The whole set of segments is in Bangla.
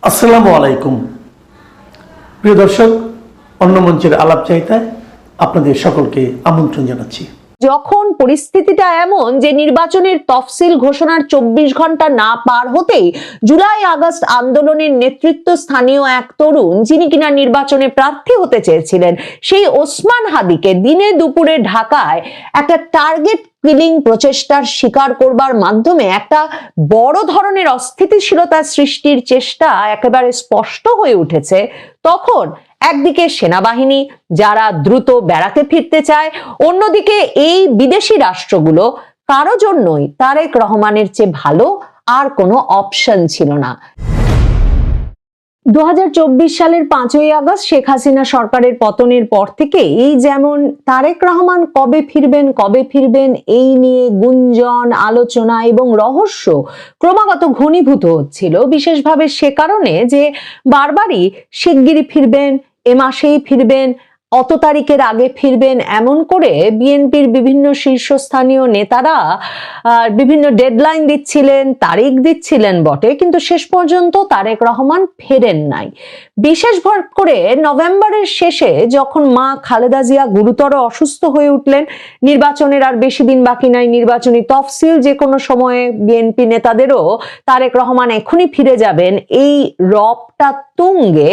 আসসালামু আলাইকুম প্রিয় দর্শক, অন্য মঞ্চের আলাপ চাইতায় আপনাদের সকলকে আমন্ত্রণ জানাচ্ছি। যখন পরিস্থিতিটা এমন যে নির্বাচনের তফসিল ঘোষণার 24 ঘন্টা না পার হতেই জুলাই আগস্ট আন্দোলনের নেতৃত্ব স্থানীয় এক তরুণ, যিনি কিনা নির্বাচনে প্রার্থী হতে চেয়েছিলেন, সেই ওসমান হাদিকে দিনে দুপুরে ঢাকায় একটা টার্গেট কিলিং প্রচেষ্টার শিকার করবার মাধ্যমে একটা বড় ধরনের অস্থিতিশীলতা সৃষ্টির চেষ্টা একেবারে স্পষ্ট হয়ে উঠেছে। তখন একদিকে সেনাবাহিনী যারা দ্রুত বেড়াতে ফিরতে চায়, অন্যদিকে এই বিদেশি রাষ্ট্রগুলো, কারো জন্যই তারেক রহমানের চেয়ে ভালো আর কোনো অপশন ছিল না। 2024 সালের 5ই আগস্ট শেখ হাসিনা সরকারের পতনের পর থেকে এই যেমন তারেক রহমান কবে ফিরবেন এই নিয়ে গুঞ্জন, আলোচনা এবং রহস্য ক্রমাগত ঘনীভূত হচ্ছিল, বিশেষভাবে সে কারণে যে বারবারই শিগগিরই ফিরবেন, এ মাসেই ফিরবেন, অত তারিখের আগে ফিরবেন, এমন করে বিএনপির বিভিন্ন শীর্ষস্থানীয় নেতারা বিভিন্ন ডেডলাইন দিচ্ছিলেন, তারিখ দিচ্ছিলেন বটে, কিন্তু শেষ পর্যন্ত তারেক রহমান ফেরেন নাই। বিশেষ করে নভেম্বরের শেষে যখন মা খালেদা জিয়া গুরুতর অসুস্থ হয়ে উঠলেন, নির্বাচনের আর বেশি দিন বাকি নাই, নির্বাচনী তফসিল যে কোনো সময়ে, বিএনপি নেতাদেরও তারেক রহমান এখনই ফিরে যাবেন এই রবটা তুঙ্গে,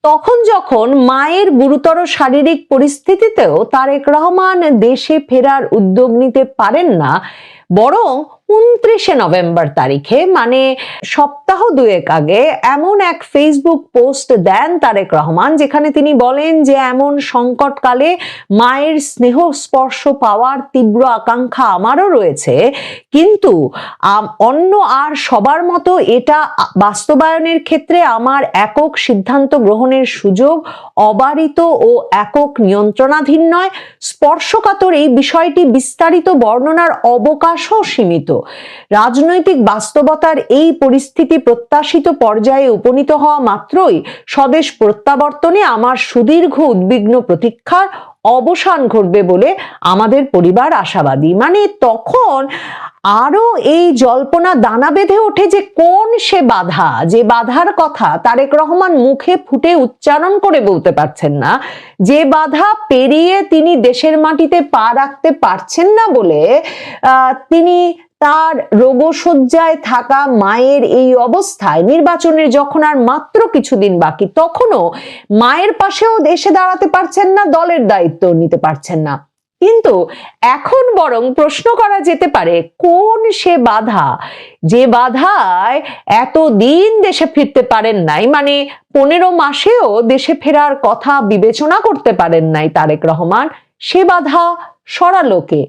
তখন যখন মায়ের গুরুতর শারীরিক পরিস্থিতিতেও তারেক রহমান দেশে ফেরার উদ্যোগ নিতে পারেন না, বরং 29শে নভেম্বর তারিখে, মানে সপ্তাহ দুয়েক আগে, এমন এক ফেসবুক পোস্ট দেন তারেক রহমান, যেখানে তিনি বলেন যে এমন সংকটকালে মায়ের স্নেহ স্পর্শ পাওয়ার তীব্র আকাঙ্ক্ষা আমারও রয়েছে, কিন্তু অন্য আর সবার মতো এটা বাস্তবায়নের ক্ষেত্রে আমার একক সিদ্ধান্ত গ্রহণের সুযোগ অবারিত ও একক নিয়ন্ত্রণাধীন নয়। স্পর্শকাতর এই বিষয়টি বিস্তারিত বর্ণনার অবকাশও সীমিত। রাজনৈতিক বাস্তবতার এই পরিস্থিতি প্রত্যাশিত পর্যায়ে উপনীত হওয়া মাত্রই স্বদেশ প্রত্যাবর্তনে আমার সুদীর্ঘ উদ্বিগ্ন প্রতীক্ষার অবসান ঘটবে বলে আমাদের পরিবার আশাবাদী। মানে তখন আরো এই জল্পনা দানা বেঁধে ওঠে যে কোন সে বাধা, যে বাধার কথা তারেক রহমান মুখে ফুটে উচ্চারণ করে বলতে পারছেন না, যে বাধা পেরিয়ে তিনি দেশের মাটিতে পা রাখতে পারছেন না বলে তিনি তার রোগশয্যায় থাকা মায়ের এই অবস্থায়, নির্বাচনের যখন আর মাত্র কিছুদিন বাকি, তখনও মায়ের পাশেও দেশে দাঁড়াতে পারছেন না, দলের দায়িত্ব নিতে পারছেন না। কিন্তু এখন বরং প্রশ্ন করা যেতে পারে, কোন সে বাধা, যে বাধায় এতদিন দেশে ফিরতে পারেন নাই, মানে 15 মাসেও দেশে ফেরার কথা বিবেচনা করতে পারেন নাই তারেক রহমান, সে বাধা সরালো কে?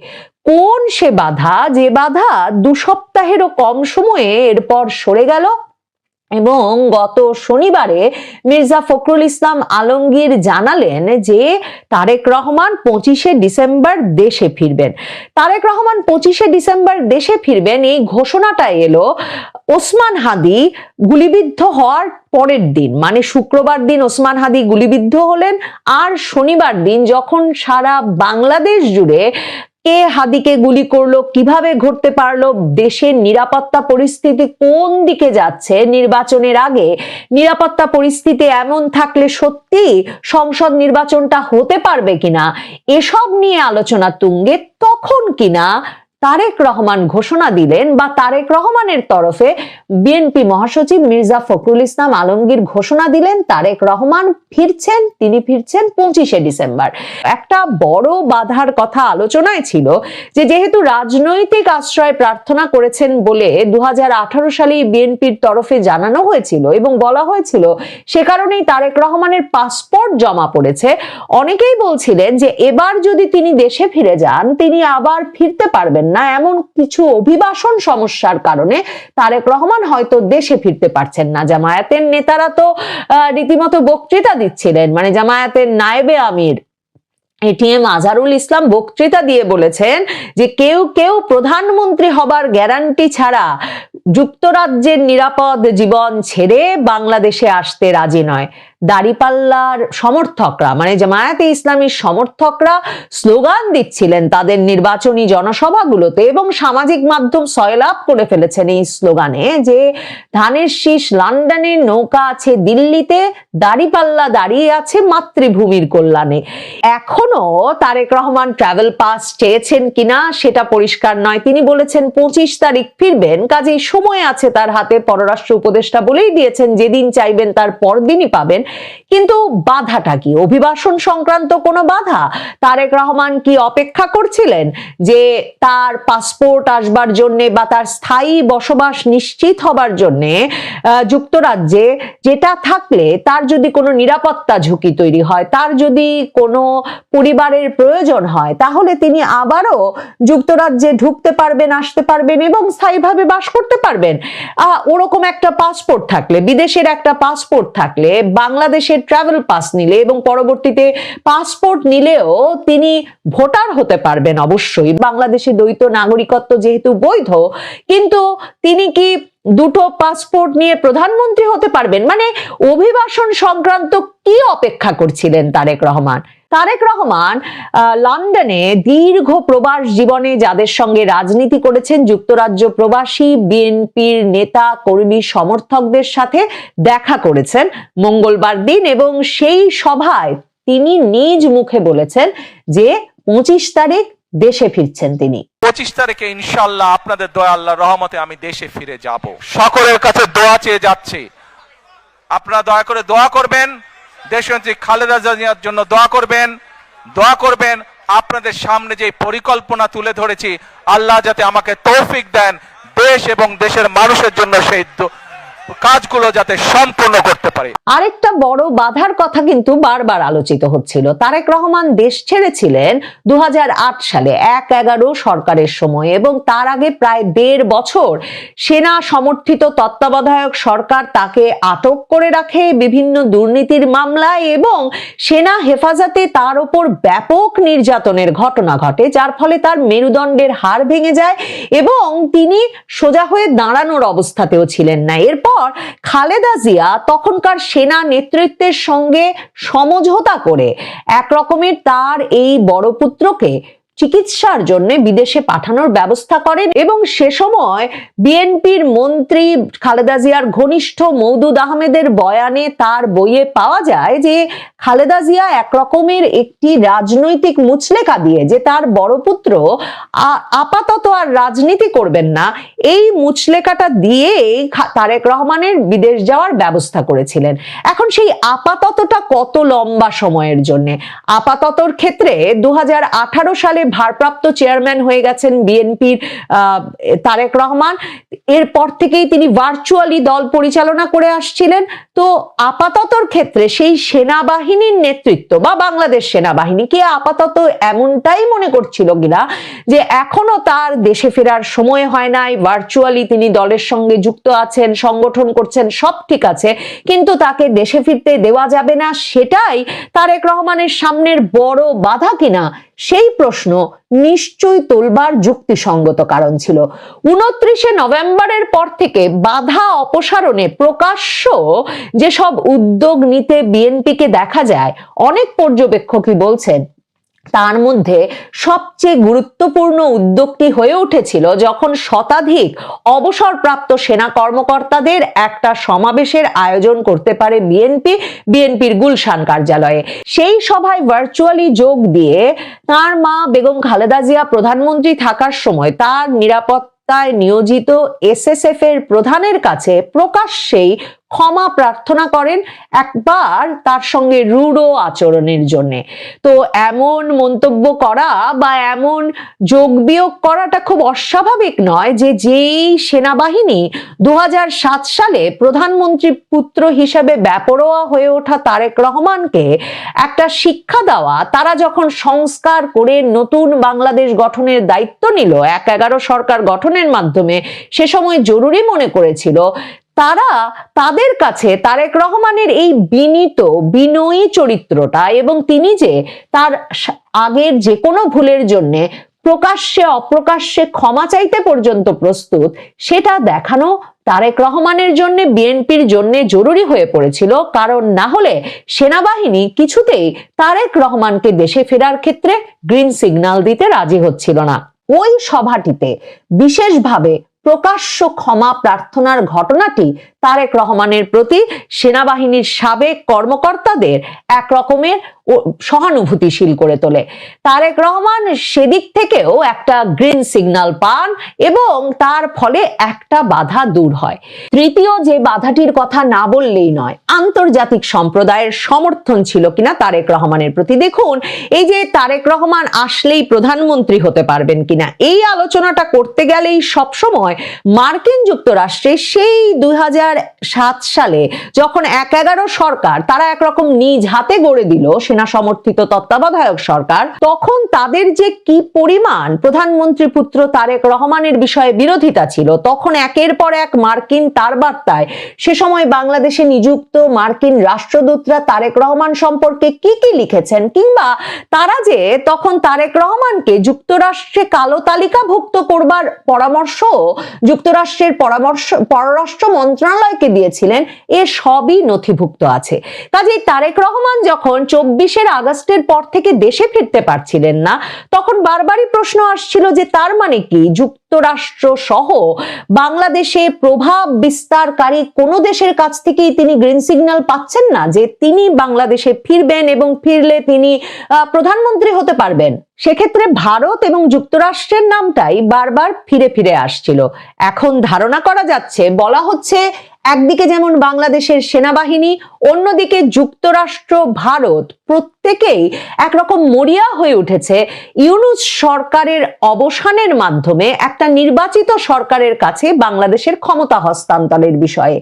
কোন সে বাধা, যে বাধা 2 সপ্তাহেরও কম সময়ে এরপর সরে গেল? এবং গত শনিবারে মির্জা ফখরুল ইসলাম আলমগীর জানালেন যে তারেক রহমান 25শে ডিসেম্বর দেশে ফিরবেন। তারেক রহমান 25শে ডিসেম্বর দেশে ফিরবেন, এই ঘোষণাটা এলো ওসমান হাদি গুলিবিদ্ধ হওয়ার পরের দিন, মানে শুক্রবার দিন ওসমান হাদি গুলিবিদ্ধ হলেন, আর শনিবার দিন যখন সারা বাংলাদেশ জুড়ে কে হাদিকে গুলি করলো, কিভাবে ঘটতে পারলো, দেশের নিরাপত্তা পরিস্থিতি কোন দিকে যাচ্ছে, নির্বাচনের আগে নিরাপত্তা পরিস্থিতি এমন থাকলে সত্যি সংসদ নির্বাচনটা হতে পারবে কিনা, এসব নিয়ে আলোচনা তুঙ্গে, তখন কিনা তারেক রহমান ঘোষণা দিলেন, বা তারেক রহমানের তরফে বিএনপি মহাসচিব মির্জা ফখরুল ইসলাম আলমগীর ঘোষণা দিলেন তারেক রহমান ফিরছেন, তিনি ফিরছেন 25শে ডিসেম্বর। একটা বড় বাধার কথা আলোচনায় ছিল যে যেহেতু রাজনৈতিক আশ্রয় প্রার্থনা করেছেন বলে 2018 সালে বিএনপির তরফে জানানো হয়েছিল এবং বলা হয়েছিল, সে কারণেই তারেক রহমানের পাসপোর্ট জমা পড়েছে। অনেকেই বলছিলেন যে এবার যদি তিনি দেশে ফিরে যান, তিনি আবার ফিরতে পারবেন না, এমন কিছু অভিবাসন সমস্যার কারণে তারেক রহমান হয়তো দেশে ফিরতে পারছেন না। জামায়াতের নেতারা তো রীতিমতো বক্তৃতা দিচ্ছিলেন, মানে জামায়াতের নায়েবে আমির এটিএম আজহারুল ইসলাম বক্তৃতা দিয়ে বলেছেন যে কেউ কেউ প্রধানমন্ত্রী হবার গ্যারান্টি ছাড়া যুক্তরাজ্যের নিরাপদ জীবন ছেড়ে বাংলাদেশে আসতে রাজি নয়। দাড়িপাল্লার সমর্থকরা মানে জামায়াতে ইসলামীর সমর্থকরা স্লোগান দিচ্ছিলেন তাদের নির্বাচনী জনসভাগুলোতে, এবং সামাজিক মাধ্যম সয়লাভ করে ফেলেছেন এই স্লোগানে যে ধানের শীষ লন্ডনের, নৌকা আছে দিল্লিতে, দাড়িপাল্লা দাঁড়িয়ে আছে মাতৃভূমির কল্যাণে। এখনো তারেক রহমান ট্রাভেল পাস চেয়েছেন কিনা সেটা পরিষ্কার নয়। তিনি বলেছেন 25 তারিখ ফিরবেন, কাজেই সময় আছে তার হাতে। পররাষ্ট্র উপদেষ্টা বলেই দিয়েছেন যেদিন চাইবেন তার পরদিনই পাবেন। কিন্তু বাধাটা কি? অভিবাসন সংক্রান্ত কোনো বাধা? তারেক রহমান কি অপেক্ষা করছিলেন যে তার পাসপোর্ট আসবার জন্য বা তার স্থায়ী বসবাস নিশ্চিত হবার জন্য যুক্তরাজ্যে, যেটা থাকলে তার যদি কোনো নিরাপত্তা ঝুঁকি তৈরি হয়, তার যদি কোনো পরিবারের প্রয়োজন হয়, তাহলে তিনি আবারও যুক্তরাজ্যে ঢুকতে পারবেন, আসতে পারবেন এবং স্থায়ীভাবে বাস করতে পারবেন? ওরকম একটা পাসপোর্ট থাকলে, বিদেশের একটা পাসপোর্ট থাকলে, বাংলাদেশের ট্রাভেল পাস নিলে এবং পরবর্তীতে পাসপোর্ট নিলেও তিনি ভোটার হতে পারবেন। অবশ্যই বাংলাদেশে দ্বৈত নাগরিকত্ব যেহেতু বৈধ, কিন্তু তিনি কি দুটো পাসপোর্ট নিয়ে প্রধানমন্ত্রী হতে পারবেন? মানে অভিবাসন সংক্রান্ত কি অপেক্ষা করছিলেন তারেক রহমান? তারেক রহমান লন্ডনে দীর্ঘ প্রবাস জীবনে যাদের সঙ্গে রাজনীতি করেছেন, যুক্তরাজ্য প্রবাসী বিএনপির নেতা কর্মী সমর্থকদের সাথে দেখা করেছেন মঙ্গলবার দিন, এবং সেই সভায় তিনি নিজ মুখে বলেছেন যে 25 তারিখ দেশে ফিরছেন তিনি। 25 তারিখে ইনশাআল্লাহ আপনাদের দয়া, আল্লাহর রহমতে আমি দেশে ফিরে যাব। সকলের কাছে দোয়া চেয়ে যাচ্ছি, আপনারা দয়া করে দোয়া করবেন, দেশনেত্রী খালেদা জিয়ার জন্য দোয়া করবেন। আপনাদের সামনে যে পরিকল্পনা তুলে ধরেছি, আল্লাহ যাতে আমাকে তৌফিক দেন দেশ এবং দেশের মানুষের জন্য সেই কাজগুলো যাতে সম্পূর্ণ করতে পারে। আরেকটা বড় বাধার কথা কিন্তু বারবার আলোচিত হচ্ছিল। তারেক রহমান দেশ ছেড়েছিলেন 2008 সালে 1/11 সরকারের সময়, এবং তার আগে প্রায় 1.5 বছর সেনা সমর্থিত তত্ত্বাবধায়ক সরকার তাকে আটক করে রাখে বিভিন্ন দুর্নীতির মামলায়, এবং সেনা হেফাজতে তার উপর ব্যাপক নির্যাতনের ঘটনা ঘটে, যার ফলে তার মেরুদণ্ডের হাড় ভেঙে যায় এবং তিনি সোজা হয়ে দাঁড়ানোর অবস্থাতেও ছিলেন না। এরপর খালেদা জিয়া তখনকার সেনা নেতৃত্বের সঙ্গে সমঝোতা করে এক রকমের তার এই বড় পুত্রকে চিকিৎসার জন্য বিদেশে পাঠানোর ব্যবস্থা করেন, এবং সে সময় বিএনপির মন্ত্রী খালেদা জিয়ার ঘনিষ্ঠ মওদুদ আহমেদের বয়ানে, তার বইয়ে পাওয়া যায় যে খালেদা জিয়া এক রকমের একটি রাজনৈতিক মুচলেকা দিয়ে যে তার বড় পুত্র আপাতত আর রাজনীতি করবেন না, এই মুচলেকাটা দিয়ে তারেক রহমানের বিদেশ যাওয়ার ব্যবস্থা করেছিলেন। এখন সেই আপাততটা কত লম্বা সময়ের জন্য? আপাততর ক্ষেত্রে 2018 সালে ভারপ্রাপ্ত চেয়ারম্যান হয়ে গেছেন বিএনপির তারেক রহমান। এরপর থেকেই তিনি ভার্চুয়ালি দল পরিচালনা করে আসছিলেন। তো আপাততর ক্ষেত্রে সেই সেনাবাহিনীর নেতৃত্ব বা বাংলাদেশ সেনাবাহিনীকে আপাতত এমনটাই মনে করছিল কিনা যে এখনো তার দেশে ফেরার সময় হয় নাই, ভার্চুয়ালি তিনি দলের সঙ্গে যুক্ত আছেন, সংগঠন করছেন, সব ঠিক আছে, কিন্তু তাকে দেশে ফিরতে দেওয়া যাবে না, সেটাই তারেক রহমানের সামনের বড় বাধা কিনা, সেই প্রশ্ন নিশ্চয়ই তোলবার যুক্তিসঙ্গত কারণ ছিল। 29 নভেম্বরের পর থেকে বাধা অপসারণে প্রকাশ্য যেসব উদ্যোগ নিতে বিএনপিকে দেখা যায়, অনেক পর্যবেক্ষকই বলছেন তার মধ্যে সবচেয়ে গুরুত্বপূর্ণ উদ্যোগটি হয়ে উঠেছিল যখন শতাধিক অবসরপ্রাপ্ত সেনা কর্মকর্তাদের একটা সমাবেশের আয়োজন করতে পারে বিএনপির গুলশান কার্যালয়ে। সেই সভায় ভার্চুয়ালি যোগ দিয়ে তার মা বেগম খালেদা জিয়া প্রধানমন্ত্রী থাকার সময় তার নিরাপত্তায় নিয়োজিত এসএসএফ এর প্রধানের কাছে প্রকাশ্যেই ক্ষমা প্রার্থনা করেন একবার তার সঙ্গে রূঢ় আচরণের জন্য। তো এমন মন্তব্য করা বা এমন যোগ বিয়োগ করাটা খুব অস্বাভাবিক নয় যে যেই সেনাবাহিনী 2007 সালে প্রধানমন্ত্রী পুত্র হিসেবে বেপরোয়া হয়ে ওঠা তারেক রহমানকে একটা শিক্ষা দেওয়া, তারা যখন সংস্কার করে নতুন বাংলাদেশ গঠনের দায়িত্ব নিল 1/11 সরকার গঠনের মাধ্যমে, সে সময় জরুরি মনে করেছিল, তাদের কাছে তারেক রহমানের এই বিনয়ী চরিত্রটা এবং তিনি যে তার আগের যে কোনো ভুলের জন্য প্রকাশ্যে অপ্রকাশ্যে ক্ষমা চাইতে পর্যন্ত প্রস্তুত, সেটা দেখানো তারেক রহমানের জন্য বিএনপির জন্য জরুরি হয়ে পড়েছিল, কারণ না হলে সেনাবাহিনী কিছুতেই তারেক রহমানকে দেশে ফেরার ক্ষেত্রে গ্রিন সিগন্যাল দিতে রাজি হচ্ছিল না। ওই সভাটিতে বিশেষভাবে প্রকাশ্য ক্ষমা প্রার্থনার ঘটনাটি তারেক রহমানের প্রতি সেনাবাহিনীর সাবেক কর্মকর্তাদের এক রকমের সহানুভূতিশীল করে তোলে। তারেক রহমান সেদিক থেকেও একটা গ্রিন সিগন্যাল পান এবং তার ফলে একটা বাধা দূর হয়। তৃতীয় যে বাধাটির কথা না বললেই নয়, আন্তর্জাতিক সম্প্রদায়ের সমর্থন ছিল কিনা তারেক রহমানের প্রতি। দেখুন, এই যে তারেক রহমান আসলেই প্রধানমন্ত্রী হতে পারবেন কিনা, এই আলোচনাটা করতে গেলেই সবসময় মার্কিন যুক্তরাষ্ট্রে সেই 2007 সালে যখন 11 সরকার তারা একরকম নিজ হাতে গড়ে দিল সেনা সমর্থিত তত্ত্বাবধায়ক সরকার, তখন তাদের যে কি পরিমাণ প্রধানমন্ত্রী পুত্র তারেক রহমানের বিষয়ে বিরোধিতা ছিল, তখন একের পর এক মার্কিন তার বার্তায় সে সময় বাংলাদেশে নিযুক্ত মার্কিন রাষ্ট্রদূতরা তারেক রহমান সম্পর্কে কি কি লিখেছেন, কিংবা তারা যে তখন তারেক রহমানকে যুক্তরাষ্ট্রে কালো তালিকাভুক্ত করবার পরামর্শ যুক্তরাষ্ট্রের পররাষ্ট্র মন্ত্রণালয়কে দিয়েছিলেন, এ সবই নথিভুক্ত আছে। কাজেই তারেক রহমান যখন 24 আগস্টের পর থেকে দেশে ফিরতে পারছিলেন না, তখন বারবারই প্রশ্ন আসছিল যে তার মানে কি যুক্তরাষ্ট্র সহ বাংলাদেশে প্রভাব বিস্তারকারী কোন দেশের কাছ থেকেই তিনি গ্রিন সিগন্যাল পাচ্ছেন না যে তিনি বাংলাদেশে ফিরবেন এবং ফিরলে তিনি প্রধানমন্ত্রী হতে পারবেন। সেক্ষেত্রে ভারত এবং যুক্তরাষ্ট্রের নামটাই বারবার ফিরে ফিরে আসছিল। এখন ধারণা করা যাচ্ছে, বলা হচ্ছে একদিকে যেমন বাংলাদেশের সেনাবাহিনী, অন্যদিকে যুক্তরাষ্ট্র, ভারত প্রত্যেকেই একরকম মরিয়া হয়ে উঠেছে ইউনূস সরকারের অবসানের মাধ্যমে একটা নির্বাচিত সরকারের কাছে বাংলাদেশের ক্ষমতা হস্তান্তরের বিষয়ে।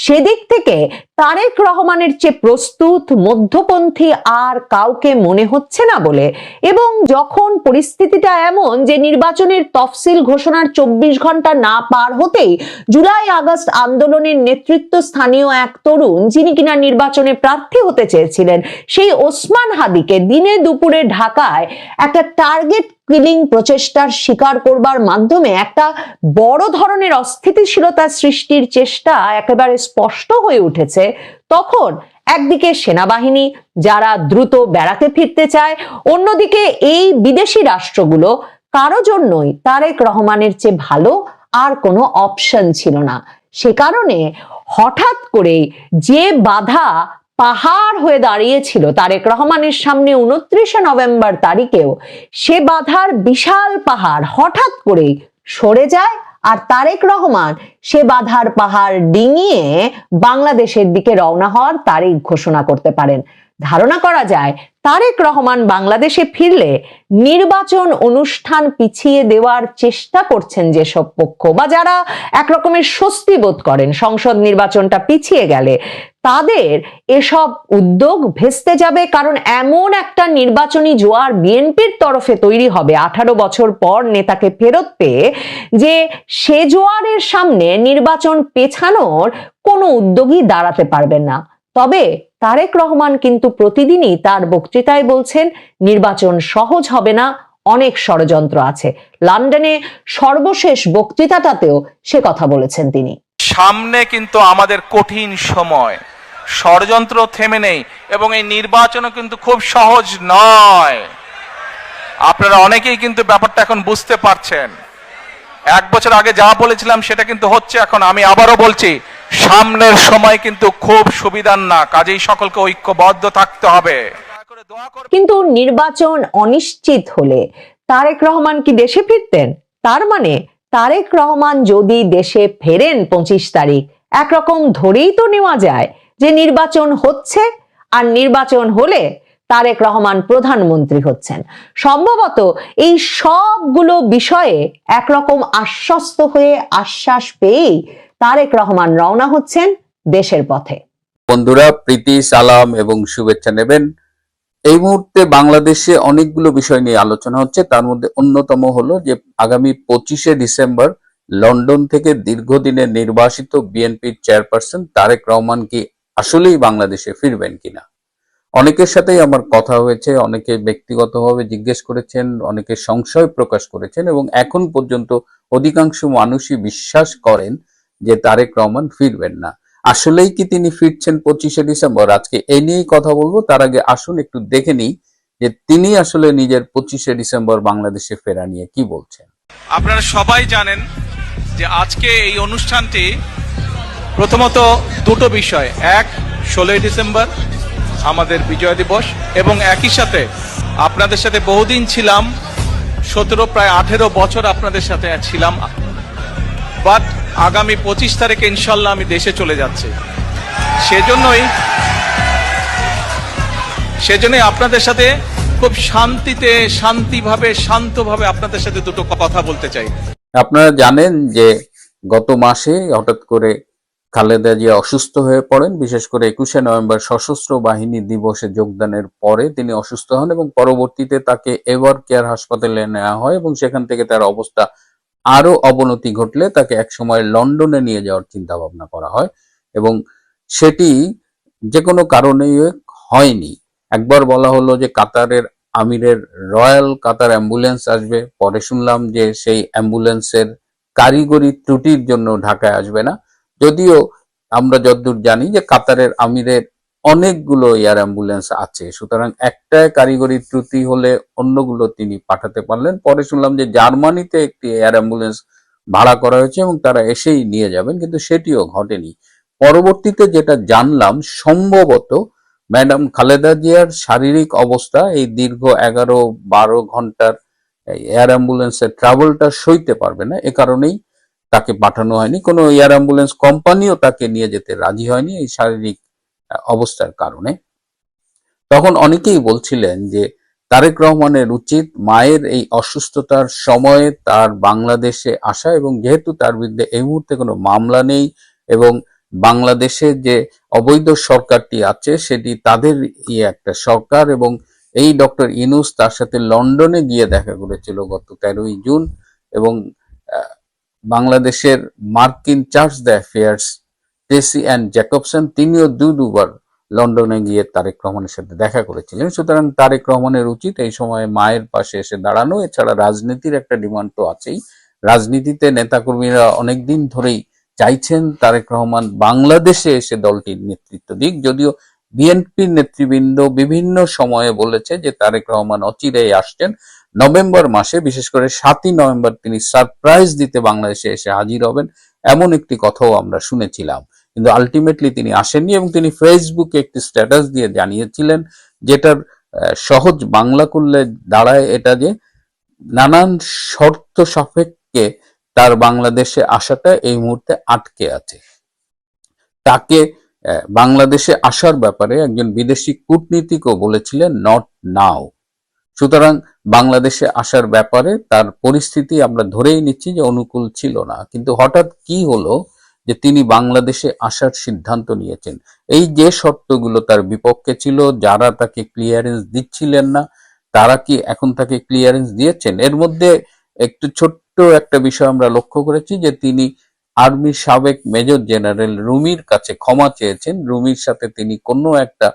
সেদিক থেকে তারেক রহমানের চেয়ে প্রস্তুত মধ্যপন্থী আর কাউকে মনে হচ্ছে না বলে, এবং যখন পরিস্থিতিটা এমন যে নির্বাচনের তফসিল ঘোষণার 24 ঘন্টা না পার হতেই জুলাই আগস্ট আন্দোলনের নেতৃত্ব স্থানীয় এক তরুণ, যিনি কিনা নির্বাচনে প্রার্থী হতে চেয়েছিলেন, সেই ওসমান হাদিকে দিনে দুপুরে ঢাকায় একটা টার্গেট কিলিং প্রচেষ্টার শিকার করবার মাধ্যমে একটা বড় ধরনের অস্থিতিশীলতা সৃষ্টির চেষ্টা একেবারে স্পষ্ট হয়ে উঠেছে, তখন একদিকে সেনাবাহিনী যারা দ্রুত বেড়াতে ফিরতে চায়, অন্যদিকে এই বিদেশি রাষ্ট্রগুলো কারো জন্যই তারেক রহমানের চেয়ে ভালো আর কোনো অপশন ছিল না। সে কারণে হঠাৎ করে যে বাধা পাহাড় হয়ে দাঁড়িয়েছিল তারেক রহমানের সামনে 29 নভেম্বর তারিখেও, সে বাধার বিশাল পাহাড় হঠাৎ করে সরে যায় আর তারেক রহমান সে বাধার পাহাড় ডিঙিয়ে বাংলাদেশের দিকে রওনা হওয়ার তারিখ ঘোষণা করতে পারেন। ধারণা করা যায় তারেক রহমান বাংলাদেশে ফিরলে নির্বাচন অনুষ্ঠান পিছিয়ে দেওয়ার চেষ্টা করছেন যেসব পক্ষ, বা যারা একরকমের স্বস্তি বোধ করেন সংসদ নির্বাচনটা পিছিয়ে গেলে, তাদের এসব উদ্যোগ ভেস্তে যাবে। কারণ এমন একটা নির্বাচনী জোয়ার বিএনপির তরফে তৈরি হবে 18 বছর পর নেতাকে ফেরত পেয়ে, যে সে জোয়ারের সামনে নির্বাচন পেছানোর কোনো উদ্যোগই দাঁড়াতে পারবেন না। তবে তারেক রহমান কিন্তু প্রতিদিনই তার বক্তৃতায় বলছেন নির্বাচন সহজ হবে না, অনেক ষড়যন্ত্র আছে। লন্ডনে সর্বশেষ বক্তৃতাটাতেও সে কথা বলেছেন তিনি। সামনে কিন্তু আমাদের কঠিন সময়, ষড়যন্ত্র থেমে নেই এবং এই নির্বাচনও কিন্তু খুব সহজ নয়। আপনারা অনেকেই কিন্তু ব্যাপারটা এখন বুঝতে পারছেন। 1 বছর আগে যা বলেছিলাম সেটা কিন্তু হচ্ছে এখন। আমি আবারও বলছি, সামনের সময় কিন্তু খুব সুবিধার না, কাজেই সকলকে ঐক্যবদ্ধ থাকতে হবে। কিন্তু নির্বাচন অনিশ্চিত হলে তারেক রহমান কি দেশে ফিরতেন? তার মানে তারেক রহমান যদি দেশে ফেরেন 25 তারিখ, একরকম ধরেই তো নেওয়া যায় যে নির্বাচন হচ্ছে, আর নির্বাচন হলে তারেক রহমান প্রধানমন্ত্রী হচ্ছেন। সম্ভবত এই সবগুলো বিষয়ে একরকম আশ্বস্ত হয়ে আশ্বাস পেয়েই তারেক রহমান রওনা হচ্ছেন দেশের পথে। বন্ধুরা, প্রীতি, সালাম এবং শুভেচ্ছা নেবেন। এই মুহূর্তে বাংলাদেশে অনেকগুলো বিষয় নিয়ে আলোচনা হচ্ছে। তার মধ্যে অন্যতম হলো যে আগামী 25শে ডিসেম্বর লন্ডন থেকে দীর্ঘদিনের নির্বাসিত বিএনপির চেয়ারপারসন তারেক রহমান কি আসলেই বাংলাদেশে ফিরবেন কিনা। অনেকের সাথেই আমার কথা হয়েছে, অনেকে ব্যক্তিগতভাবে জিজ্ঞেস করেছেন, অনেকে সংশয় প্রকাশ করেছেন এবং এখন পর্যন্ত অধিকাংশ মানুষই বিশ্বাস করেন যে তারেক রহমান ফিরবেন না। আসলেই কি তিনি ফিরছেন 25শে ডিসেম্বর? আজকে এই নিয়েই কথা বলবো। তার আগে আসুন একটু দেখে নিই যে তিনি আসলে নিজের 25শে ডিসেম্বর বাংলাদেশে ফেরা নিয়ে কি বলছেন। আপনারা সবাই জানেন যে আজকে এই অনুষ্ঠানটি প্রথমত দুটো বিষয়, এক 16ই ডিসেম্বর আমাদের বিজয় দিবস, এবং একই সাথে আপনাদের সাথে বহুদিন ছিলাম, 17 প্রায় 18 বছর আপনাদের সাথে ছিলাম, বাট আগামী 25 তারিখে ইনশাল্লাহ আমি দেশে চলে যাচ্ছি। সেজন্যই আপনাদের সাথে খুব শান্তভাবে আপনাদের সাথে দুটো কথা বলতে চাই। আপনারা জানেন যে গত মাসে হঠাৎ করে খালেদা জিয়া অসুস্থ হয়ে পড়েন। বিশেষ করে 21শে নভেম্বর সশস্ত্র বাহিনী দিবসে যোগদানের পরে তিনি অসুস্থ হন এবং পরবর্তীতে তাকে এভার কেয়ার হাসপাতালে নেওয়া হয় এবং সেখান থেকে তার অবস্থা আরো অবনতি ঘটলে তাকে একসময় লন্ডনে নিয়ে যাওয়ার চিন্তা ভাবনা করা হয় এবং সেটি যে কোনো কারণেই হয়নি। একবার বলা হলো যে কাতারের আমিরের রয়্যাল কাতার অ্যাম্বুলেন্স আসবে, পরে শুনলাম যে সেই অ্যাম্বুলেন্সের কারিগরি ত্রুটির জন্য ঢাকায় আসবে না। যদিও আমরা যতদূর জানি যে কাতারের আমিরের অনেকগুলো এয়ার অ্যাম্বুলেন্স আছে, সুতরাং একটা কারিগরি ত্রুটি হলে অন্যগুলো তিনি পাঠাতে পারলেন। পরে শুনলাম যে জার্মানিতে একটি এয়ার অ্যাম্বুলেন্স ভাড়া করা হয়েছে এবং তারা এসেই নিয়ে যাবেন, কিন্তু সেটিও ঘটেনি। পরবর্তীতে যেটা জানলাম, সম্ভবত ম্যাডাম খালেদা জিয়ার শারীরিক অবস্থা এই দীর্ঘ 11-12 ঘন্টার এয়ার অ্যাম্বুলেন্সের ট্রাভেলটা সইতে পারবে না, এ কারণেই তাকে পাঠানো হয়নি। কোনো এয়ার অ্যাম্বুলেন্স কোম্পানিও তাকে নিয়ে যেতে রাজি হয়নি এই শারীরিক অবস্থার কারণে। তখন অনেকেই বলছিলেন যে তারেক রহমানের উচিত মায়ের এই অসুস্থতার সময়ে তার বাংলাদেশে আসা, এবং যেহেতু তার বিরুদ্ধে এই মুহূর্তে কোনো মামলা নেই এবং বাংলাদেশে যে অবৈধ সরকারটি আছে সেটি তাদের একটা সরকার, এবং এই ডক্টর ইউনূস তার সাথে লন্ডনে গিয়ে দেখা করেছিল গত 13ই জুন, এবং বাংলাদেশের মার্কিন charge d'affaires Tracey Ann Jacobson তিনিও দুবার লন্ডনে গিয়ে তারেক রহমানের সাথে দেখা করেছিলেন। সুতরাং তারেক রহমানের উচিত এই সময় মায়ের পাশে এসে দাঁড়ানো। এছাড়া রাজনীতির একটা ডিমান্ড তো আছেই। রাজনীতিতে নেতাকর্মীরা অনেকদিন ধরেই চাইছেন তারেক রহমান বাংলাদেশে এসে দলটির নেতৃত্ব দিক। যদিও বিএনপির নেতৃবৃন্দ বিভিন্ন সময়ে বলেছে যে তারেক রহমান অচিরেই আসছেন, নভেম্বর মাসে, বিশেষ করে 7ই নভেম্বর তিনি সারপ্রাইজ দিতে বাংলাদেশে এসে হাজির হবেন, এমন একটি কথাও আমরা শুনেছিলাম। কিন্তু আলটিমেটলি তিনি আসেননি এবং তিনি ফেসবুকে একটি স্ট্যাটাস দিয়ে জানিয়েছিলেন, যেটার সহজ বাংলা করলে দাঁড়ায় এটা যে নানান শর্ত সাপেক্ষে তার বাংলাদেশে আসাটা এই মুহূর্তে আটকে আছে। তাকে বাংলাদেশে আসার ব্যাপারে একজন বিদেশি কূটনীতিকও বলেছিলেন নট নাও। সুতরাং বাংলাদেশে আসার ব্যাপারে তার পরিস্থিতি আমরা ধরেই নিচ্ছি যে অনুকূল ছিল না। কিন্তু হঠাৎ কি হলো যে তিনি বাংলাদেশে আসার সিদ্ধান্ত নিয়েছেন? এই যে শর্তগুলো তার বিপক্ষে ছিল, যারা তাকে ক্লিয়ারেন্স দিচ্ছিলেন না, তারা কি এখন তাকে ক্লিয়ারেন্স দিয়েছেন? এর মধ্যে একটু ছোট্ট একটা বিষয় আমরা লক্ষ্য করেছি যে তিনি আর্মির সাবেক মেজর জেনারেল রুমির কাছে ক্ষমা চেয়েছেন। রুমির সাথে তিনি কোনো একটা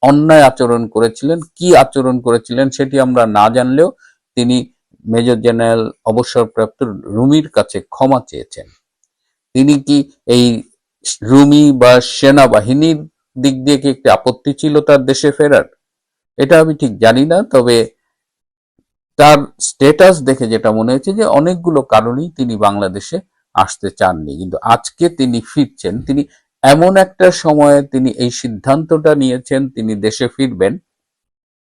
অন্যায় আচরণ করেছিলেন, কি আচরণ করেছিলেন সেটি আমরা না জানলেও তিনি মেজর জেনারেল অবসরপ্রাপ্ত রুমির কাছে ক্ষমা চেয়েছেন। তিনি কি এই রুমি বা সেনাবাহিনীর দিক দিয়ে কি একটি আপত্তি ছিল তার দেশে ফেরার? এটা আমি ঠিক জানি না, তবে তার স্ট্যাটাস দেখে যেটা মনে হয়েছে যে অনেকগুলো কারণেই তিনি বাংলাদেশে আসতে চাননি, কিন্তু আজকে তিনি ফিরছেন। তিনি এমন একটা সময়ে তিনি এই সিদ্ধান্তটা নিয়েছেন তিনি দেশে ফিরবেন,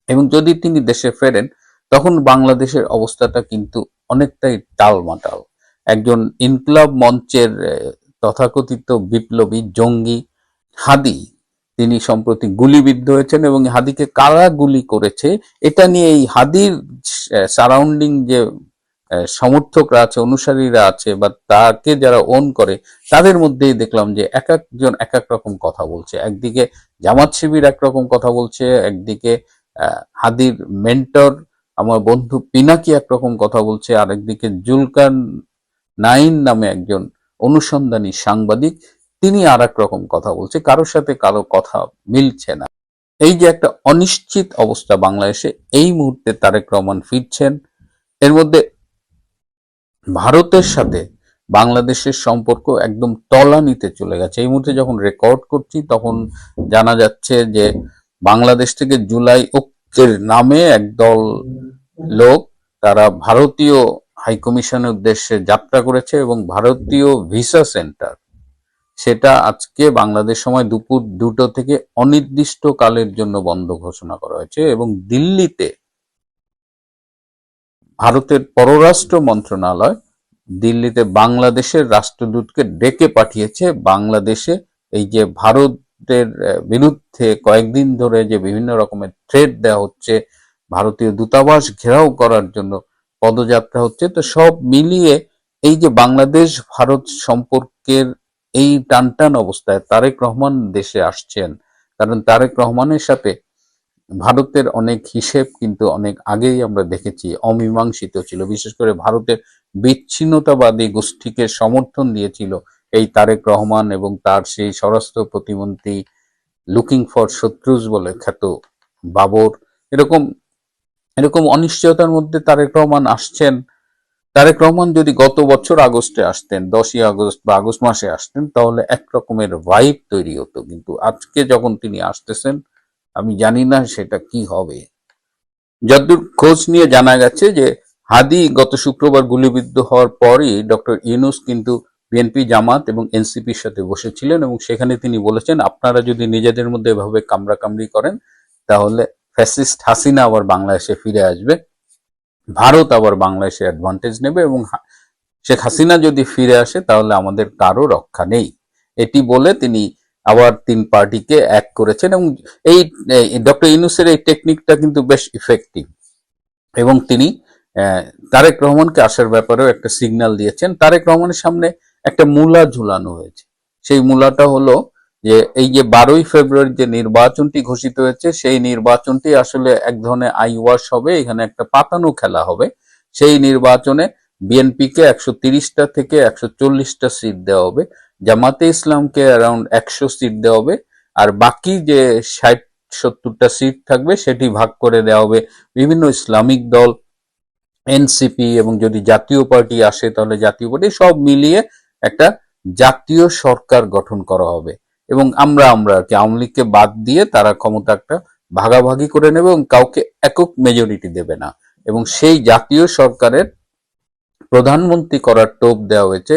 এবং যদি তিনি দেশে ফেরেন তখন বাংলাদেশের অবস্থাটা কিন্তু অনেকটাই টালমাটাল। একজন ইনকলাব মঞ্চের তথাকথিত বিপ্লবী জঙ্গি হাদি, তিনি সম্প্রতি গুলিবিদ্ধ হয়েছেন, এবং হাদিকে কারা গুলি করেছে এটা নিয়ে এই হাদির সারাউন্ডিং যে সমর্থকরা আছে, অনুসারীরা আছে, বা তাকে যারা ওন করে, তাদের মধ্যেই দেখলাম যে এক একজন এক এক রকম কথা বলছে। একদিকে জামাত শিবির একরকম কথা বলছে, একদিকে হাদির মেন্টর আমার বন্ধু পিনাকি একরকম কথা বলছে, আর একদিকে জুলকার নাইন নামে একজন অনুসন্ধানী সাংবাদিক, তিনি আর এক রকম কথা বলছে। কারোর সাথে কারো কথা মিলছে না। এই যে একটা অনিশ্চিত অবস্থা বাংলাদেশে, এই মুহূর্তে তারেক রহমান ফিরছেন। এর মধ্যে ভারতের সাথে বাংলাদেশের সম্পর্ক একদম তলানিতে চলে গেছে। এই মুহূর্তে যখন রেকর্ড করছি তখন জানা যাচ্ছে যে বাংলাদেশ থেকে জুলাই ঐক্যের নামে একদল লোক তারা ভারতীয় হাইকমিশনের উদ্দেশ্যে যাত্রা করেছে এবং ভারতীয় ভিসা সেন্টার সেটা আজকে বাংলাদেশ সময় দুপুর 2টো থেকে অনির্দিষ্ট কালের জন্য বন্ধ ঘোষণা করা হয়েছে এবং দিল্লিতে ভারতের পররাষ্ট্র মন্ত্রণালয় দিল্লিতে বাংলাদেশের রাষ্ট্রদূতকে ডেকে পাঠিয়েছে বাংলাদেশে এই যে ভারতের বিরুদ্ধে কয়েকদিন ধরে যে বিভিন্ন রকমের থ্রেট দেওয়া হচ্ছে, ভারতীয় দূতাবাস ঘেরাও করার জন্য পদযাত্রা হচ্ছে, তো সব মিলিয়ে এই যে বাংলাদেশ ভারত সম্পর্কের এই টানটান অবস্থায় তারেক রহমান দেশে আসছেন, কারণ তারেক রহমানের সাথে ভারতের অনেক হিসেব কিন্তু অনেক আগেই আমরা দেখেছি অমীমাংসিত ছিল। বিশেষ করে ভারতের বিচ্ছিন্নতাবাদী গোষ্ঠীকে সমর্থন দিয়েছিল এই তারেক রহমান এবং তার সেই স্বরাষ্ট্র প্রতিমন্ত্রী লুকিং ফর শত্রুজ বলে খ্যাত বাবর। এরকম এরকম অনিশ্চয়তার মধ্যে তারেক রহমান আসছেন। তারেক রহমান যদি গত বছর আগস্টে আসতেন, 10ই আগস্ট বা আগস্ট মাসে আসতেন, তাহলে একরকমের ভাইব তৈরি হতো, কিন্তু আজকে যখন তিনি আসতেছেন আমি জানি না সেটা কি হবে। যতদূর খোঁজ নিয়ে জানা গেছে যে হাদি গত শুক্রবার গুলিবিদ্ধ হওয়ার পরই ডক্টর ইউনূস কিন্তু বিএনপি, জামাত এবং এনসিপির সাথে বসেছিলেন এবং সেখানে তিনি বলেছেন আপনারা যদি নিজেদের মধ্যে এভাবে কামড়াকামড়ি করেন তাহলে ফ্যাসিস্ট হাসিনা আবার বাংলাদেশে ফিরে আসবে, ভারত আবার বাংলাদেশে অ্যাডভান্টেজ নেবে এবং শেখ হাসিনা যদি ফিরে আসে তাহলে আমাদের কারো রক্ষা নেই। এটি বলে তিনি আবার 3 পার্টিকে এক করেছেন এবং এই ডক্টর ইউনূসের এই টেকনিকটা কিন্তু বেশ ইফেক্টিভ এবং তিনি তারেক রহমানকে আসার ব্যাপারেও একটা সিগন্যাল দিয়েছেন। তারেক রহমানের সামনে একটা মূলা ঝুলানো হয়েছে, সেই মূলাটা হলো যে এই যে 12ই ফেব্রুয়ারি যে নির্বাচনটি ঘোষিত হয়েছে সেই নির্বাচনটি আসলে এক ধরনের আই ওয়াশ হবে, এখানে একটা পাতানো খেলা হবে। সেই নির্বাচনে বিএনপিকে 130টা থেকে 140টা সিট দেওয়া হবে, জামাতে ইসলামকে অ্যারাউন্ড 100 সিট দেওয়া হবে, আর বাকি যে 60-70টা সিট থাকবে সেটি ভাগ করে দেওয়া হবে বিভিন্ন ইসলামিক দল, এনসিপি এবং যদি জাতীয় পার্টি আসে তাহলে জাতীয় পার্টি, সব মিলিয়ে একটা জাতীয় সরকার গঠন করা হবে এবং আমরা আর কি আওয়ামী লীগকে বাদ দিয়ে তারা ক্ষমতা একটা ভাগাভাগি করে নেবে এবং কাউকে একক মেজরিটি দেবে না এবং সেই জাতীয় সরকারের প্রধানমন্ত্রী করার টোপ দেওয়া হয়েছে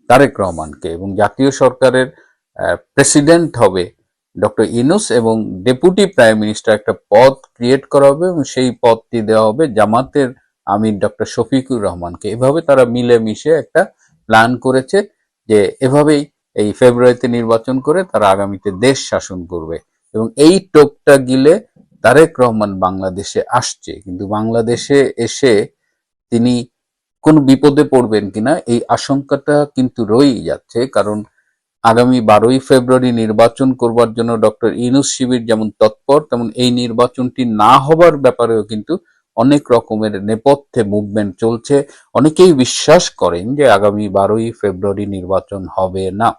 তারেক রহমানকে এবং জাতীয় সরকারের প্রেসিডেন্ট হবে ডক্টর ইউনূস এবং ডেপুটি প্রাইম মিনিস্টার একটা পদ ক্রিয়েট করা হবে এবং সেই পদটি দেওয়া হবে জামাতের আমির ডক্টর শফিকুর রহমানকে। এভাবে তারা মিলেমিশে একটা প্ল্যান করেছে যে এভাবেই এই ফেব্রুয়ারিতে নির্বাচন করে তারা আগামীতে দেশ শাসন করবে এবং এই টোপটা গিলে তারেক রহমান বাংলাদেশে আসছে, কিন্তু বাংলাদেশে এসে তিনি কোন বিপদে পড়বেন কিনা এই আশঙ্কাটা কিন্তু রয়েই যাচ্ছে। কারণ আগামী 12ই ফেব্রুয়ারি নির্বাচন করবার জন্য ডক্টর ইউনূস শিবির যেমন তৎপর, তেমন এই নির্বাচনটি না হবার ব্যাপারেও কিন্তু অনেক রকমের নেপথ্যে মুভমেন্ট চলছে। অনেকেই বিশ্বাস করেন যে আগামী 12ই ফেব্রুয়ারি নির্বাচন হবে না।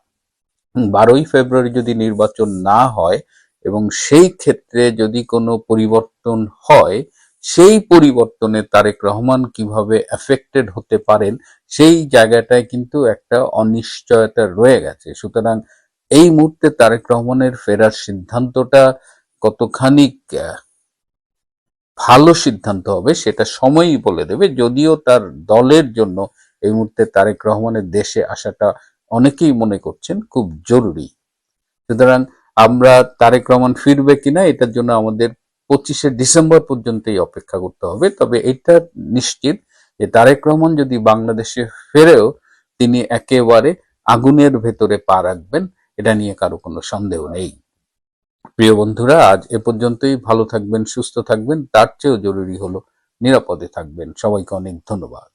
12ই ফেব্রুয়ারি যদি নির্বাচন না হয় এবং সেই ক্ষেত্রে যদি কোনো পরিবর্তন হয়, সেই পরিবর্তনে তারেক রহমান কিভাবে এফেক্টেড হতে পারেন সেই জায়গাটায় কিন্তু একটা অনিশ্চয়তা রয়ে গেছে। সুতরাং এই মুহূর্তে তারেক রহমানের ফেরার সিদ্ধান্তটা কতখানি ভালো সিদ্ধান্ত হবে সেটা সময়ই বলে দেবে, যদিও তার দলের জন্য এই মুহূর্তে তারেক রহমানের দেশে আসাটা অনেকেই মনে করছেন খুব জরুরি। সুতরাং আমরা তারেক রহমান ফিরবে কিনা এটার জন্য আমাদের 25শে ডিসেম্বর পর্যন্তই অপেক্ষা করতে হবে। তবে এটা নিশ্চিত যে তারেক রহমান যদি বাংলাদেশে ফেরেও তিনি একেবারে আগুনের ভেতরে পা রাখবেন, এটা নিয়ে কারো কোনো সন্দেহ নেই। প্রিয় বন্ধুরা, আজ এ পর্যন্তই। ভালো থাকবেন, সুস্থ থাকবেন, তার চেয়েও জরুরি হলো নিরাপদে থাকবেন। সবাইকে অনেক ধন্যবাদ।